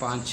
5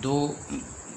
2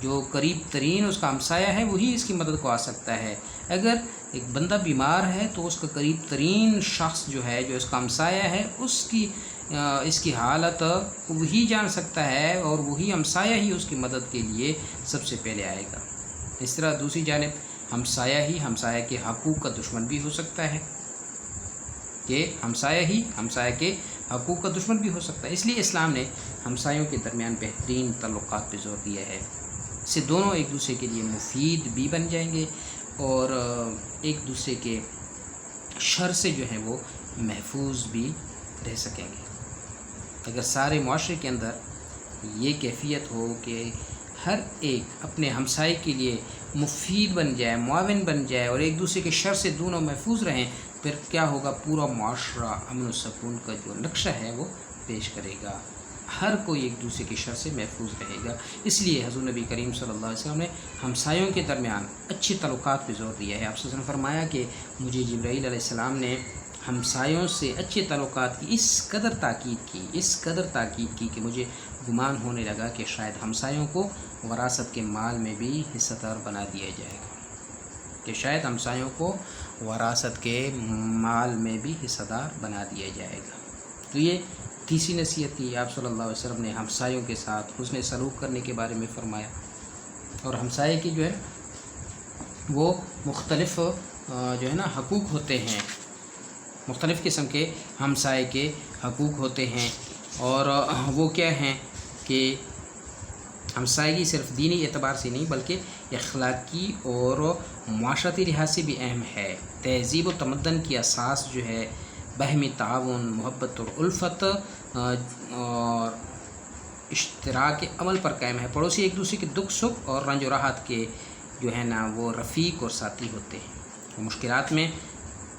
جو قریب ترین اس کا ہمسایہ ہے وہی اس کی مدد کو آ سکتا ہے۔ اگر ایک بندہ بیمار ہے تو اس کا قریب ترین شخص جو ہے، جو اس کا ہمسایہ ہے، اس کی حالت وہی جان سکتا ہے، اور وہی ہمسایہ ہی اس کی مدد کے لیے سب سے پہلے آئے گا۔ اس طرح دوسری جانب ہمسایہ ہی ہمسایہ کے حقوق کا دشمن بھی ہو سکتا ہے، کہ ہمسایہ ہی ہمسایہ کے حقوق کا دشمن بھی ہو سکتا ہے۔ اس لیے اسلام نے ہمسایوں کے درمیان بہترین تعلقات پہ زور دیا ہے۔ اس سے دونوں ایک دوسرے کے لیے مفید بھی بن جائیں گے، اور ایک دوسرے کے شر سے جو ہے وہ محفوظ بھی رہ سکیں گے۔ اگر سارے معاشرے کے اندر یہ کیفیت ہو کہ ہر ایک اپنے ہمسائے کے لیے مفید بن جائے، معاون بن جائے، اور ایک دوسرے کے شر سے دونوں محفوظ رہیں، پھر کیا ہوگا؟ پورا معاشرہ امن و سکون کا جو نقشہ ہے وہ پیش کرے گا، ہر کوئی ایک دوسرے کے شر سے محفوظ رہے گا۔ اس لیے حضور نبی کریم صلی اللہ علیہ وسلم نے ہمسایوں کے درمیان اچھے تعلقات پہ زور دیا ہے۔ آپ صلی اللہ علیہ وسلم نے فرمایا کہ مجھے جبرائیل علیہ السلام نے ہمسایوں سے اچھے تعلقات کی اس قدر تاکید کی کہ مجھے گمان ہونے لگا کہ شاید ہمسایوں کو وراثت کے مال میں بھی حصہ دار بنا دیا جائے گا، کہ شاید ہمسایوں کو وراثت کے مال میں بھی حصہ دار بنا دیا جائے گا۔ تو یہ تیسری نصیحت تھی۔ آپ صلی اللہ علیہ وسلم نے ہمسایوں کے ساتھ حسن سلوک کرنے کے بارے میں فرمایا، اور ہمسائے کی جو ہے وہ مختلف جو ہے نا حقوق ہوتے ہیں، مختلف قسم کے ہمسائے کے حقوق ہوتے ہیں، اور وہ کیا ہیں کہ ہمسائیگی صرف دینی اعتبار سے نہیں بلکہ اخلاقی اور معاشرتی لحاظ سے بھی اہم ہے۔ تہذیب و تمدن کی اساس جو ہے باہمی تعاون، محبت اور الفت اور اشتراک عمل پر قائم ہے۔ پڑوسی ایک دوسرے کے دکھ سکھ اور رنج و راحت کے جو ہے نا وہ رفیق اور ساتھی ہوتے ہیں، وہ مشکلات میں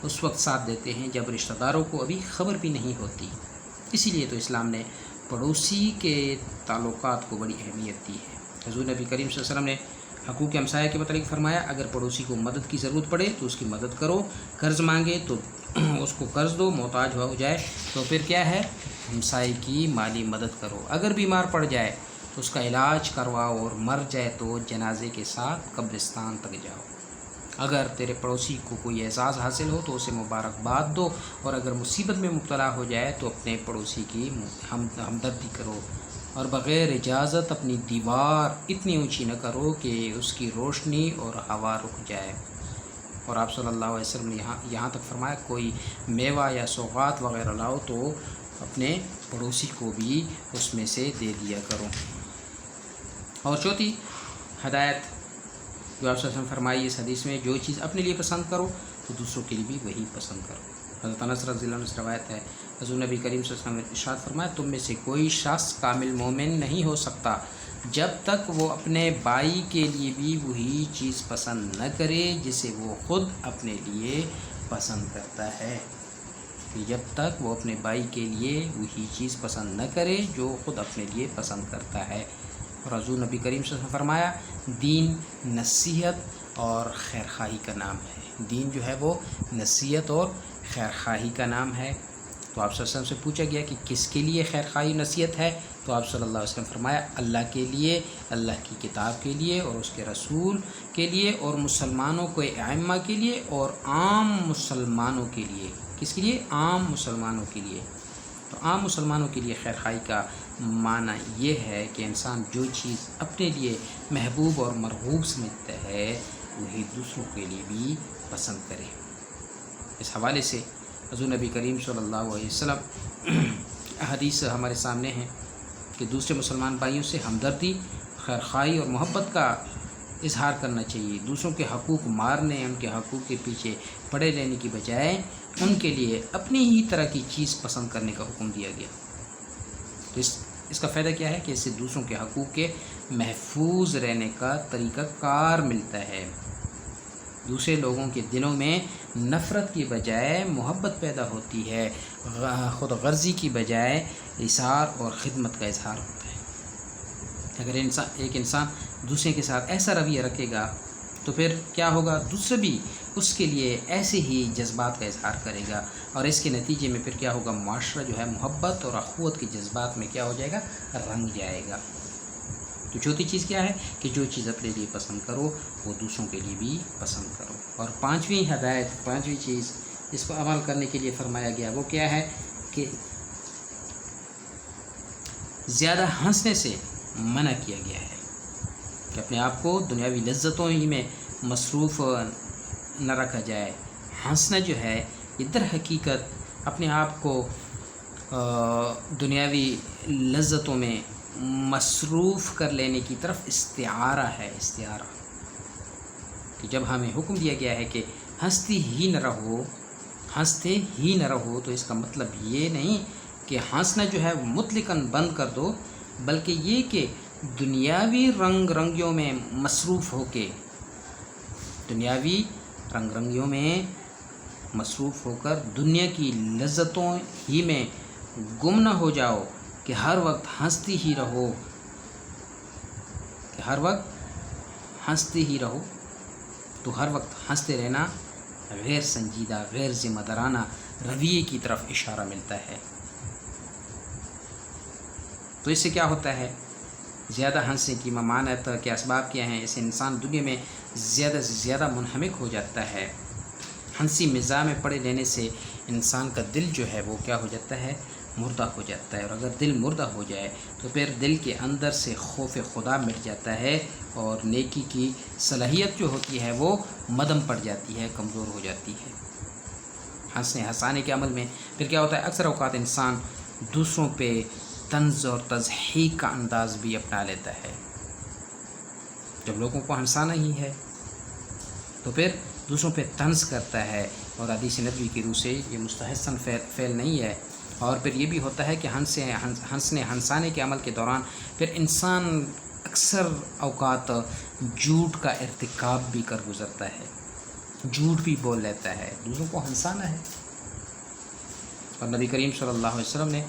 اس وقت ساتھ دیتے ہیں جب رشتہ داروں کو ابھی خبر بھی نہیں ہوتی۔ اسی لیے تو اسلام نے پڑوسی کے تعلقات کو بڑی اہمیت دی ہے۔ حضور نبی کریم صلی اللہ علیہ وسلم نے حقوق ہمسایہ کے متعلق فرمایا، اگر پڑوسی کو مدد کی ضرورت پڑے تو اس کی مدد کرو، قرض مانگے تو اس کو قرض دو، محتاج ہو جائے تو پھر کیا ہے؟ ہمسائے کی مالی مدد کرو۔ اگر بیمار پڑ جائے تو اس کا علاج کرواؤ، اور مر جائے تو جنازے کے ساتھ قبرستان تک جاؤ۔ اگر تیرے پڑوسی کو کوئی اعزاز حاصل ہو تو اسے مبارکباد دو، اور اگر مصیبت میں مبتلا ہو جائے تو اپنے پڑوسی کی ہمدردی کرو، اور بغیر اجازت اپنی دیوار اتنی اونچی نہ کرو کہ اس کی روشنی اور ہوا رک جائے۔ اور آپ صلی اللہ علیہ وسلم نے یہاں تک فرمایا، کوئی میوہ یا سوغات وغیرہ لاؤ تو اپنے پڑوسی کو بھی اس میں سے دے دیا کرو۔ اور چوتھی ہدایت جو آپ صلی اللہ علیہ وسلم فرمائی اس حدیث میں، جو چیز اپنے لیے پسند کرو تو دوسروں کے لیے بھی وہی پسند کرو۔ حضرت انس رضی اللہ عنہ سے روایت ہے، حضور نبی کریم صلی اللہ علیہ وسلم نے ارشاد فرمایا، تم میں سے کوئی شخص کامل مومن نہیں ہو سکتا جب تک وہ اپنے بھائی کے لیے بھی وہی چیز پسند نہ کرے جسے وہ خود اپنے لیے پسند کرتا ہے، کہ جب تک وہ اپنے بھائی کے لیے وہی چیز پسند نہ کرے جو خود اپنے لیے پسند کرتا ہے۔ اور حضور نبی کریم صلی اللہ علیہ وسلم نے فرمایا، دین نصیحت اور خیرخواہی کا نام ہے۔ دین جو ہے وہ نصیحت اور خیرخواہی کا نام ہے۔ تو آپ صلی اللہ علیہ وسلم سے پوچھا گیا کہ کس کے لیے خیرخواہی نصیحت ہے؟ تو آپ صلی اللہ علیہ وسلم فرمایا، اللہ کے لیے، اللہ کی کتاب کے لیے اور اس کے رسول کے لیے، اور مسلمانوں کو ائمہ کے لیے، اور عام مسلمانوں کے لیے۔ کس کے لیے؟ عام مسلمانوں کے لیے۔ تو عام مسلمانوں کے لیے خیرخواہی کا معنی یہ ہے کہ انسان جو چیز اپنے لیے محبوب اور مرغوب سمجھتا ہے وہی دوسروں کے لیے بھی پسند کرے۔ اس حوالے سے حضور نبی کریم صلی اللہ علیہ وسلم حدیث ہمارے سامنے ہیں کہ دوسرے مسلمان بھائیوں سے ہمدردی، خیرخواہی اور محبت کا اظہار کرنا چاہیے۔ دوسروں کے حقوق مارنے، ان کے حقوق کے پیچھے پڑے رہنے کی بجائے ان کے لیے اپنی ہی طرح کی چیز پسند کرنے کا حکم دیا گیا۔ تو اس کا فائدہ کیا ہے کہ اس سے دوسروں کے حقوق کے محفوظ رہنے کا طریقہ کار ملتا ہے۔ دوسرے لوگوں کے دلوں میں نفرت کی بجائے محبت پیدا ہوتی ہے، خود غرضی کی بجائے اثار اور خدمت کا اظہار ہوتا ہے۔ اگر ایک انسان دوسرے کے ساتھ ایسا رویہ رکھے گا تو پھر کیا ہوگا؟ دوسرے بھی اس کے لیے ایسے ہی جذبات کا اظہار کرے گا، اور اس کے نتیجے میں پھر کیا ہوگا؟ معاشرہ جو ہے محبت اور اخوت کے جذبات میں کیا ہو جائے گا؟ رنگ جائے گا۔ تو چوتھی چیز کیا ہے کہ جو چیز اپنے لیے پسند کرو وہ دوسروں کے لیے بھی پسند کرو۔ اور پانچویں ہدایت، پانچویں چیز اس پر عمل کرنے کے لیے فرمایا گیا وہ کیا ہے کہ زیادہ ہنسنے سے منع کیا گیا ہے، کہ اپنے آپ کو دنیاوی لذتوں ہی میں مصروف نہ رکھا جائے۔ ہنسنا جو ہے یہ در حقیقت اپنے آپ کو دنیاوی لذتوں میں مصروف کر لینے کی طرف استعارہ ہے، استعارہ، کہ جب ہمیں حکم دیا گیا ہے کہ ہنستے ہی نہ رہو تو اس کا مطلب یہ نہیں کہ ہنسنا جو ہے مطلقاً بند کر دو، بلکہ یہ کہ دنیاوی رنگ رنگیوں میں مصروف ہو کے، دنیاوی رنگ رنگیوں میں مصروف ہو کر دنیا کی لذتوں ہی میں گم نہ ہو جاؤ، کہ ہر وقت ہنستی ہی رہو، کہ ہر وقت ہنستے ہی رہو۔ تو ہر وقت ہنستے رہنا غیر سنجیدہ، غیر ذمہ دارانہ رویے کی طرف اشارہ ملتا ہے۔ تو اس سے کیا ہوتا ہے؟ زیادہ ہنسنے کی ممانعت کے اسباب کیا ہیں؟ اس سے انسان دنیا میں زیادہ سے زیادہ منہمک ہو جاتا ہے۔ ہنسی مزاح میں پڑے رہنے سے انسان کا دل جو ہے وہ کیا ہو جاتا ہے؟ مردہ ہو جاتا ہے، اور اگر دل مردہ ہو جائے تو پھر دل کے اندر سے خوف خدا مٹ جاتا ہے، اور نیکی کی صلاحیت جو ہوتی ہے وہ مدم پڑ جاتی ہے، کمزور ہو جاتی ہے۔ ہنسانے کے عمل میں پھر کیا ہوتا ہے؟ اکثر اوقات انسان دوسروں پہ طنز اور تضحیک کا انداز بھی اپنا لیتا ہے۔ جب لوگوں کو ہنسانا ہی ہے تو پھر دوسروں پہ طنز کرتا ہے، اور حدیث نبوی کی روح سے یہ مستحسن فعل نہیں ہے۔ اور پھر یہ بھی ہوتا ہے کہ ہنسانے کے عمل کے دوران پھر انسان اکثر اوقات جھوٹ کا ارتکاب بھی کر گزرتا ہے، جھوٹ بھی بول لیتا ہے، دوسروں کو ہنسانا ہے۔ اور نبی کریم صلی اللہ علیہ وسلم نے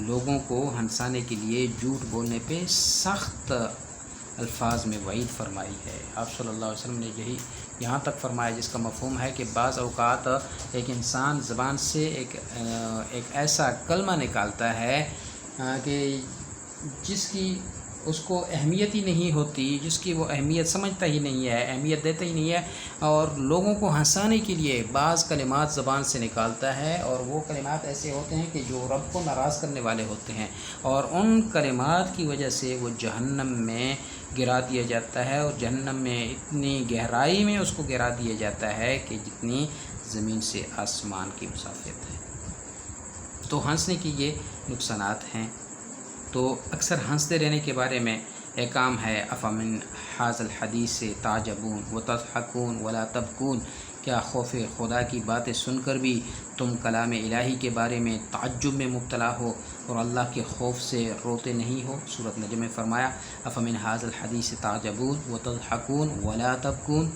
لوگوں کو ہنسانے کے لیے جھوٹ بولنے پہ سخت الفاظ میں وعید فرمائی ہے۔ آپ صلی اللہ علیہ وسلم نے یہاں تک فرمایا جس کا مفہوم ہے کہ بعض اوقات ایک انسان زبان سے ایک ایسا کلمہ نکالتا ہے کہ جس کی اس کو اہمیت ہی نہیں ہوتی، جس کی وہ اہمیت سمجھتا ہی نہیں ہے، اہمیت دیتا ہی نہیں ہے، اور لوگوں کو ہنسانے کے لیے بعض کلمات زبان سے نکالتا ہے، اور وہ کلمات ایسے ہوتے ہیں کہ جو رب کو ناراض کرنے والے ہوتے ہیں، اور ان کلمات کی وجہ سے وہ جہنم میں گرا دیا جاتا ہے، اور جہنم میں اتنی گہرائی میں اس کو گرا دیا جاتا ہے کہ جتنی زمین سے آسمان کی مسافت ہے۔ تو ہنسنے کی یہ نقصانات ہیں۔ تو اکثر ہنستے رہنے کے بارے میں ایک کام ہے، افمن حاذ الحدیث سے تعجبون وتضحکون ولا تبکون، کیا خوف خدا کی باتیں سن کر بھی تم کلام الہی کے بارے میں تعجب میں مبتلا ہو اور اللہ کے خوف سے روتے نہیں ہو؟ سورۃ نجم میں فرمایا افمن حاذ الحدیث تعجبون وتضحکون ولا تبکون،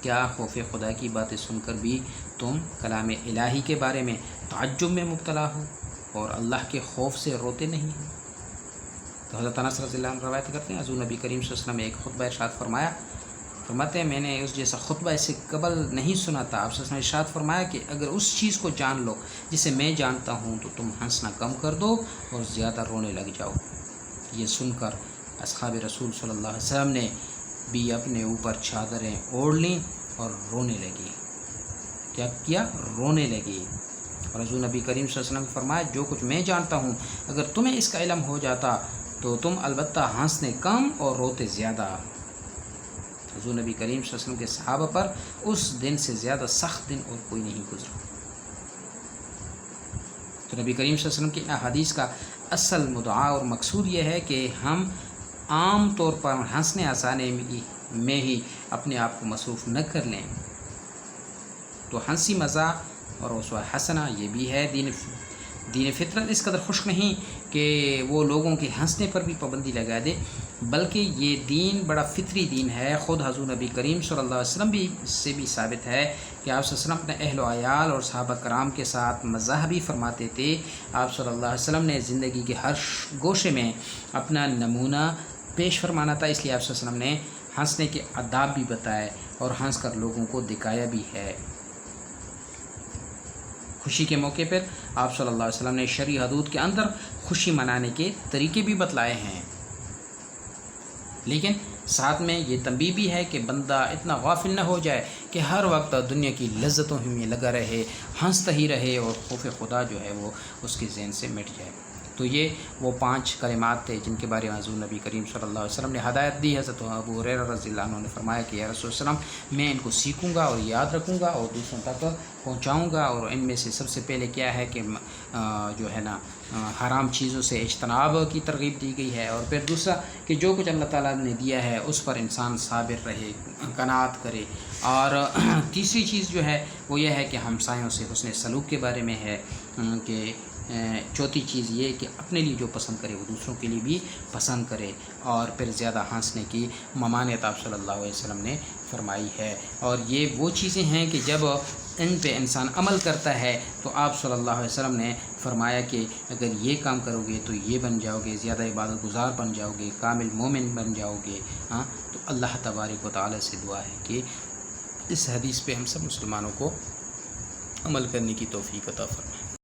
کیا خوف خدا کی باتیں سن کر بھی تم کلام الہی کے بارے میں تعجب میں مبتلا ہو اور اللہ کے خوف سے روتے نہیں ہو؟ تو حضرت انس رضی اللہ عنہ روایت کرتے ہیں، حضور نبی کریم صلی اللہ علیہ وسلم نے ایک خطبہ ارشاد فرماتے ہیں میں نے اس جیسا خطبہ اس سے قبل نہیں سنا تھا۔ آپ صلی اللہ علیہ وسلم نے ارشاد فرمایا کہ اگر اس چیز کو جان لو جسے میں جانتا ہوں تو تم ہنسنا کم کر دو اور زیادہ رونے لگ جاؤ۔ یہ سن کر اصحاب رسول صلی اللہ علیہ وسلم نے بھی اپنے اوپر چادریں اوڑھ لیں اور رونے لگی۔ کیا کیا؟ رونے لگی۔ اور حضور نبی کریم صلی اللہ علیہ وسلم نے فرمایا جو کچھ میں جانتا ہوں اگر تمہیں اس کا علم ہو جاتا تو تم البتہ ہنسنے کم اور روتے زیادہ۔ حضور نبی کریم صلی اللہ علیہ وسلم کے صحابہ پر اس دن سے زیادہ سخت دن اور کوئی نہیں گزرا۔ تو نبی کریم صلی اللہ علیہ وسلم کی احادیث کا اصل مدعا اور مقصود یہ ہے کہ ہم عام طور پر ہنسنے ہنسانے میں ہی اپنے آپ کو مصروف نہ کر لیں۔ تو ہنسی مزاح اور اسوہ حسنہ یہ بھی ہے۔ دین فطرت اس قدر خشک نہیں کہ وہ لوگوں کے ہنسنے پر بھی پابندی لگا دے، بلکہ یہ دین بڑا فطری دین ہے۔ خود حضور نبی کریم صلی اللہ علیہ وسلم بھی اس سے بھی ثابت ہے کہ آپ صلی اللہ علیہ وسلم اپنے اہل و عیال اور صحابہ کرام کے ساتھ مزاح بھی فرماتے تھے۔ آپ صلی اللہ علیہ وسلم نے زندگی کے ہر گوشے میں اپنا نمونہ پیش فرمانا تھا، اس لیے آپ صلی اللہ علیہ وسلم نے ہنسنے کے آداب بھی بتائے اور ہنس کر لوگوں کو دکھایا بھی ہے۔ خوشی کے موقع پر آپ صلی اللہ علیہ وسلم نے شرعی حدود کے اندر خوشی منانے کے طریقے بھی بتلائے ہیں۔ لیکن ساتھ میں یہ تنبیہ بھی ہے کہ بندہ اتنا غافل نہ ہو جائے کہ ہر وقت دنیا کی لذتوں میں لگا رہے، ہنستا ہی رہے اور خوف خدا جو ہے وہ اس کے ذہن سے مٹ جائے۔ تو یہ وہ 5 کلمات تھے جن کے بارے میں حضور نبی کریم صلی اللہ علیہ وسلم نے ہدایت دی۔ حضرت ابو ہریرہ رضی اللہ عنہ نے فرمایا کہ یا رسول اللہ علیہ وسلم، میں ان کو سیکھوں گا اور یاد رکھوں گا اور دوسروں تک پہنچاؤں گا، اور ان میں سے سب سے پہلے کیا ہے کہ جو ہے نا حرام چیزوں سے اجتناب کی ترغیب دی گئی ہے، اور پھر دوسرا کہ جو کچھ اللہ تعالیٰ نے دیا ہے اس پر انسان صابر رہے، قناعت کرے، اور تیسری چیز جو ہے وہ یہ ہے کہ ہمسایوں سے حسن سلوک کے بارے میں ہے کہ چوتھی چیز یہ کہ اپنے لیے جو پسند کرے وہ دوسروں کے لیے بھی پسند کرے، اور پھر زیادہ ہنسنے کی ممانعت آپ صلی اللہ علیہ وسلم نے فرمائی ہے۔ اور یہ وہ چیزیں ہیں کہ جب ان پہ انسان عمل کرتا ہے تو آپ صلی اللہ علیہ وسلم نے فرمایا کہ اگر یہ کام کرو گے تو یہ بن جاؤ گے، زیادہ عبادت گزار بن جاؤ گے، کامل مومن بن جاؤ گے۔ تو اللہ تبارک و تعالی سے دعا ہے کہ اس حدیث پہ ہم سب مسلمانوں کو عمل کرنے کی توفیق عطا فرمائے۔